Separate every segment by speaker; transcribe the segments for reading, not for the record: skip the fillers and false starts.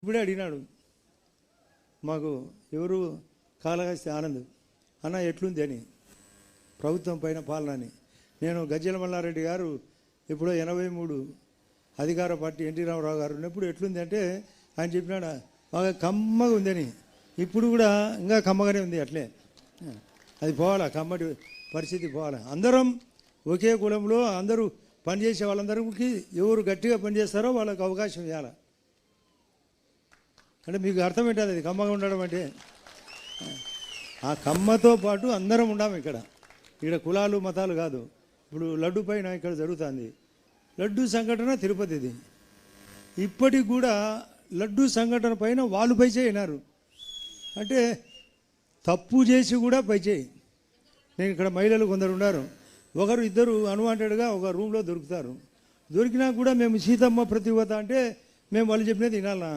Speaker 1: ఇప్పుడే అడిగినాడు మాకు ఎవరు కాళహస్తి ఆనంద్ అన్న ఎట్లుంది అని ప్రభుత్వం పైన పాలన అని. నేను గజ్జల మల్లారెడ్డి గారు ఇప్పుడు 83 అధికార పార్టీ ఎన్టీ రామారావు గారు ఉన్నప్పుడు ఎట్లుంది అంటే ఆయన చెప్పినాడు బాగా కమ్మగా ఉందని. ఇప్పుడు కూడా ఇంకా కమ్మగానే ఉంది. అట్లే అది పోవాలా, కమ్మటి పరిస్థితి పోవాలా. అందరం ఒకే కులంలో అందరూ పనిచేసే వాళ్ళందరికీ ఎవరు గట్టిగా పనిచేస్తారో వాళ్ళకి అవకాశం ఇవ్వాలి. అంటే మీకు అర్థమేంటది అది కమ్మగా ఉండడం అంటే. ఆ కమ్మతో పాటు అందరం ఉండాము ఇక్కడ కులాలు మతాలు కాదు. ఇప్పుడు లడ్డు పైన ఇక్కడ జరుగుతుంది లడ్డు సంఘటన తిరుపతిది. ఇప్పటికి కూడా లడ్డు సంఘటన పైన వాళ్ళు పైచేయినారు అంటే తప్పు చేసి కూడా పైచేయి. నేను ఇక్కడ మహిళలు కొందరు ఉన్నారు, ఒకరు ఇద్దరు అన్వాంటెడ్గా ఒక రూమ్లో దొరుకుతారు. దొరికినా కూడా మేము సీతమ్మ ప్రతివత అంటే మేము వాళ్ళు చెప్పినది వినాలనా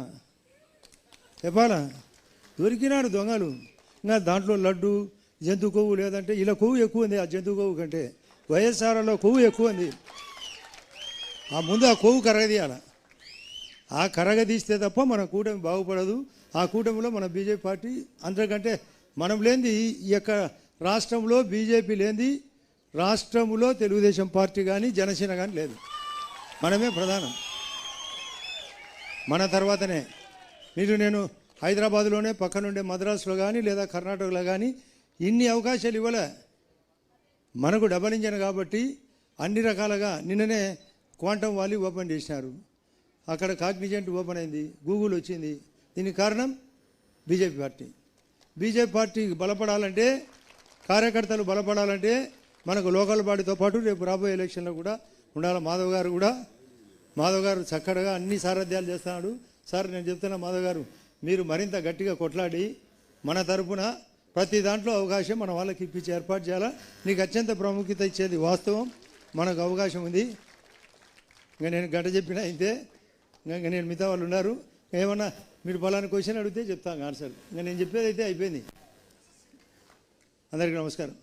Speaker 1: చెప్పాలా? దొరికినారు దొంగలు. ఇంకా దాంట్లో లడ్డు జంతు కొవ్వు లేదంటే ఇలా కొవ్వు ఎక్కువ ఉంది. ఆ జంతు కొవ్వు కంటే వైఎస్ఆర్లో కొవ్వు ఎక్కువ ఉంది. ఆ ముందు ఆ కొవ్వు కరగదీయాల. ఆ కరగదీస్తే తప్ప మన కూటమి బాగుపడదు. ఆ కూటమిలో మన బీజేపీ పార్టీ అంతకంటే మనం లేనిది ఈ యొక్క రాష్ట్రంలో బీజేపీ లేనిది రాష్ట్రంలో తెలుగుదేశం పార్టీ కానీ జనసేన కానీ లేదు. మనమే ప్రధానం. మన తర్వాతనే నేను హైదరాబాద్లోనే పక్కనుండే మద్రాసులో కానీ లేదా కర్ణాటకలో కానీ ఇన్ని అవకాశాలు ఇవ్వలే. మనకు డబల్ ఇంజన్ కాబట్టి అన్ని రకాలుగా నిన్ననే క్వాంటమ్ వాలీ ఓపెన్ చేసినారు. అక్కడ కాగ్నిజెంట్ ఓపెన్ అయింది, గూగుల్ వచ్చింది. దీనికి కారణం బీజేపీ పార్టీ. బీజేపీ పార్టీ బలపడాలంటే, కార్యకర్తలు బలపడాలంటే మనకు లోకల్ బాడీతో పాటు రేపు రాబోయే ఎలక్షన్లో కూడా ఉండాలి. మాధవ్ గారు చక్కగా అన్ని సారథ్యాలు చేస్తున్నాడు. సార్ నేను చెప్తున్నా మాధవ్ గారు, మీరు మరింత గట్టిగా కొట్లాడి మన తరపున ప్రతి దాంట్లో అవకాశం మన వాళ్ళకి ఇప్పించి ఏర్పాటు చేయాలా. నీకు అత్యంత ప్రాముఖ్యత ఇచ్చేది వాస్తవం, మనకు అవకాశం ఉంది. ఇంకా నేను గంట చెప్పినా ఇంతే. ఇంకా నేను మిగతా వాళ్ళు ఉన్నారు, ఏమన్నా మీరు పలానా క్వశ్చన్ అడిగితే చెప్తాను ఆన్సర్. ఇంకా నేను చెప్పేది అయితే అయిపోయింది. అందరికీ నమస్కారం.